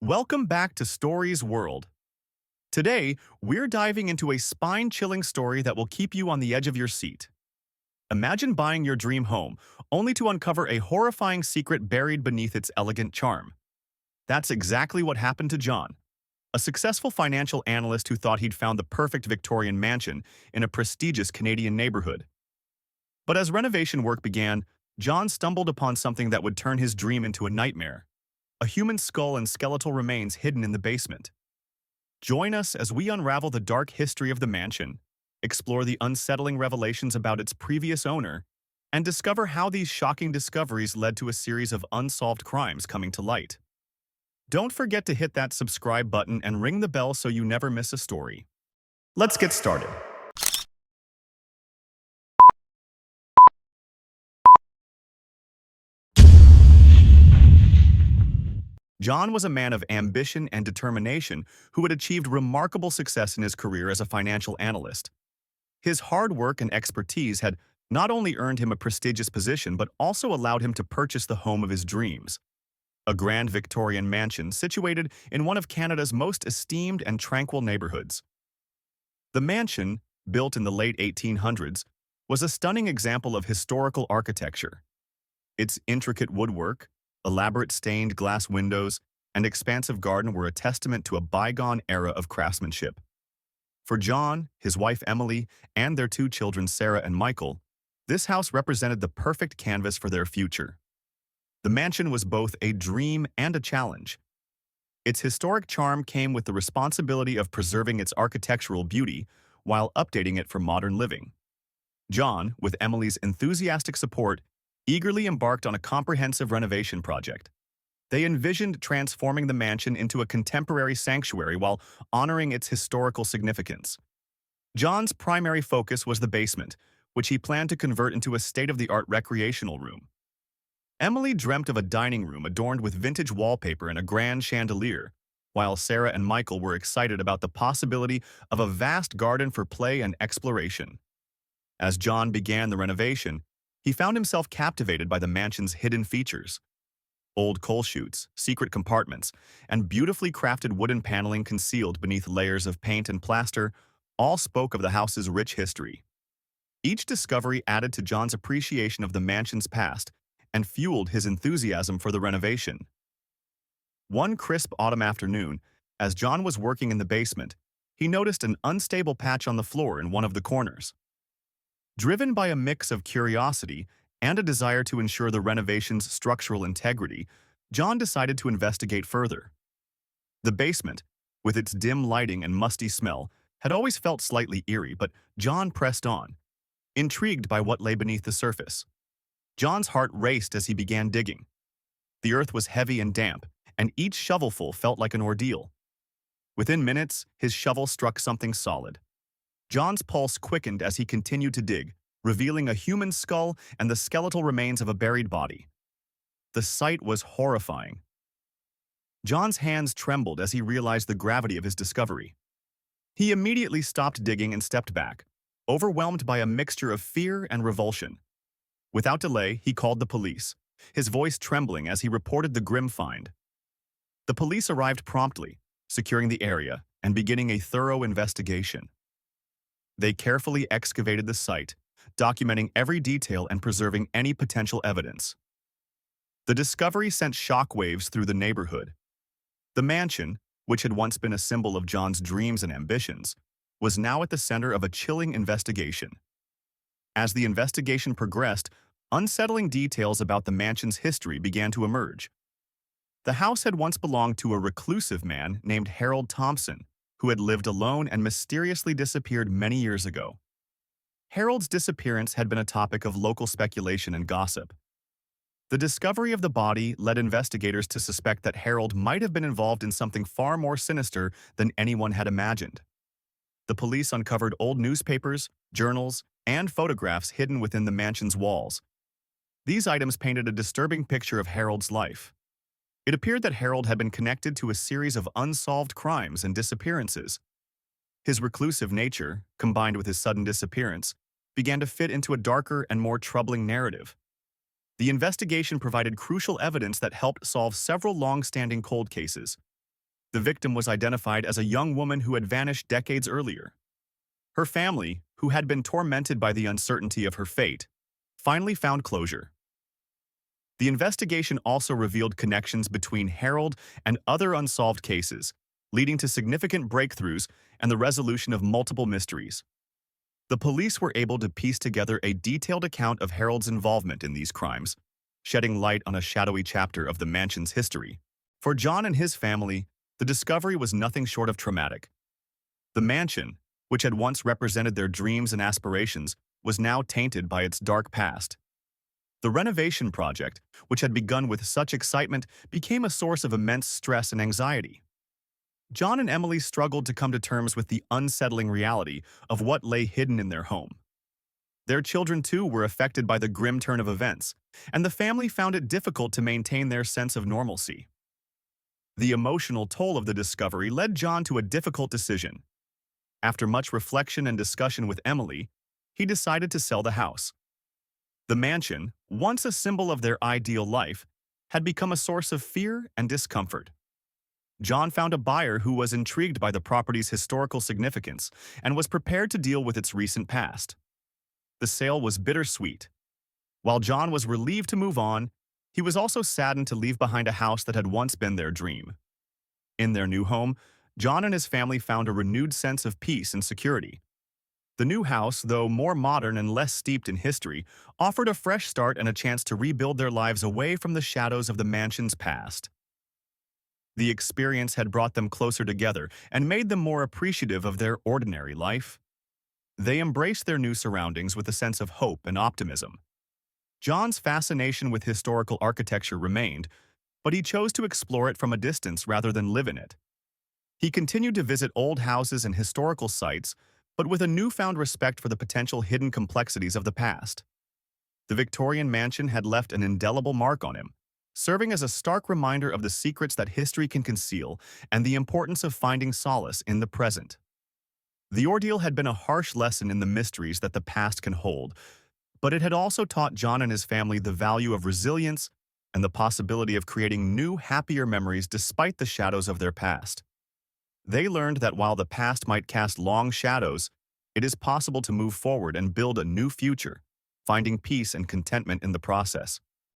Welcome back to Stories World. Today, we're diving into a spine-chilling story that will keep you on the edge of your seat. Imagine buying your dream home, only to uncover a horrifying secret buried beneath its elegant charm. That's exactly what happened to John, a successful financial analyst who thought he'd found the perfect Victorian mansion in a prestigious Canadian neighborhood. But as renovation work began, John stumbled upon something that would turn his dream into a nightmare: a human skull and skeletal remains hidden in the basement. Join us as we unravel the dark history of the mansion, explore the unsettling revelations about its previous owner, and discover how these shocking discoveries led to a series of unsolved crimes coming to light. Don't forget to hit that subscribe button and ring the bell so you never miss a story. Let's get started. John was a man of ambition and determination who had achieved remarkable success in his career as a financial analyst. His hard work and expertise had not only earned him a prestigious position but also allowed him to purchase the home of his dreams, a grand Victorian mansion situated in one of Canada's most esteemed and tranquil neighborhoods. The mansion, built in the late 1800s, was a stunning example of historical architecture. Its intricate woodwork, elaborate stained glass windows, and expansive garden were a testament to a bygone era of craftsmanship. For John, his wife Emily, and their two children Sarah and Michael, this house represented the perfect canvas for their future. The mansion was both a dream and a challenge. Its historic charm came with the responsibility of preserving its architectural beauty while updating it for modern living. John, with Emily's enthusiastic support, eagerly embarked on a comprehensive renovation project. They envisioned transforming the mansion into a contemporary sanctuary while honoring its historical significance. John's primary focus was the basement, which he planned to convert into a state-of-the-art recreational room. Emily dreamt of a dining room adorned with vintage wallpaper and a grand chandelier, while Sarah and Michael were excited about the possibility of a vast garden for play and exploration. As John began the renovation, he found himself captivated by the mansion's hidden features. Old coal chutes, secret compartments, and beautifully crafted wooden paneling concealed beneath layers of paint and plaster all spoke of the house's rich history. Each discovery added to John's appreciation of the mansion's past and fueled his enthusiasm for the renovation. One crisp autumn afternoon, as John was working in the basement, he noticed an unstable patch on the floor in one of the corners. Driven by a mix of curiosity and a desire to ensure the renovation's structural integrity, John decided to investigate further. The basement, with its dim lighting and musty smell, had always felt slightly eerie, but John pressed on, intrigued by what lay beneath the surface. John's heart raced as he began digging. The earth was heavy and damp, and each shovelful felt like an ordeal. Within minutes, his shovel struck something solid. John's pulse quickened as he continued to dig, revealing a human skull and the skeletal remains of a buried body. The sight was horrifying. John's hands trembled as he realized the gravity of his discovery. He immediately stopped digging and stepped back, overwhelmed by a mixture of fear and revulsion. Without delay, he called the police, his voice trembling as he reported the grim find. The police arrived promptly, securing the area and beginning a thorough investigation. They carefully excavated the site, documenting every detail and preserving any potential evidence. The discovery sent shockwaves through the neighborhood. The mansion, which had once been a symbol of John's dreams and ambitions, was now at the center of a chilling investigation. As the investigation progressed, unsettling details about the mansion's history began to emerge. The house had once belonged to a reclusive man named Harold Thompson, who had lived alone and mysteriously disappeared many years ago. Harold's disappearance had been a topic of local speculation and gossip. The discovery of the body led investigators to suspect that Harold might have been involved in something far more sinister than anyone had imagined. The police uncovered old newspapers, journals, and photographs hidden within the mansion's walls. These items painted a disturbing picture of Harold's life. It appeared that Harold had been connected to a series of unsolved crimes and disappearances. His reclusive nature, combined with his sudden disappearance, began to fit into a darker and more troubling narrative. The investigation provided crucial evidence that helped solve several long-standing cold cases. The victim was identified as a young woman who had vanished decades earlier. Her family, who had been tormented by the uncertainty of her fate, finally found closure. The investigation also revealed connections between Harold and other unsolved cases, leading to significant breakthroughs and the resolution of multiple mysteries. The police were able to piece together a detailed account of Harold's involvement in these crimes, shedding light on a shadowy chapter of the mansion's history. For John and his family, the discovery was nothing short of traumatic. The mansion, which had once represented their dreams and aspirations, was now tainted by its dark past. The renovation project, which had begun with such excitement, became a source of immense stress and anxiety. John and Emily struggled to come to terms with the unsettling reality of what lay hidden in their home. Their children, too, were affected by the grim turn of events, and the family found it difficult to maintain their sense of normalcy. The emotional toll of the discovery led John to a difficult decision. After much reflection and discussion with Emily, he decided to sell the house. The mansion, once a symbol of their ideal life, had become a source of fear and discomfort. John found a buyer who was intrigued by the property's historical significance and was prepared to deal with its recent past. The sale was bittersweet. While John was relieved to move on, he was also saddened to leave behind a house that had once been their dream. In their new home, John and his family found a renewed sense of peace and security. The new house, though more modern and less steeped in history, offered a fresh start and a chance to rebuild their lives away from the shadows of the mansion's past. The experience had brought them closer together and made them more appreciative of their ordinary life. They embraced their new surroundings with a sense of hope and optimism. John's fascination with historical architecture remained, but he chose to explore it from a distance rather than live in it. He continued to visit old houses and historical sites, but with a newfound respect for the potential hidden complexities of the past. The Victorian Mansion had left an indelible mark on him, serving as a stark reminder of the secrets that history can conceal and the importance of finding solace in the present. The ordeal had been a harsh lesson in the mysteries that the past can hold, but it had also taught John and his family the value of resilience and the possibility of creating new, happier memories despite the shadows of their past. They learned that while the past might cast long shadows, it is possible to move forward and build a new future, finding peace and contentment in the process.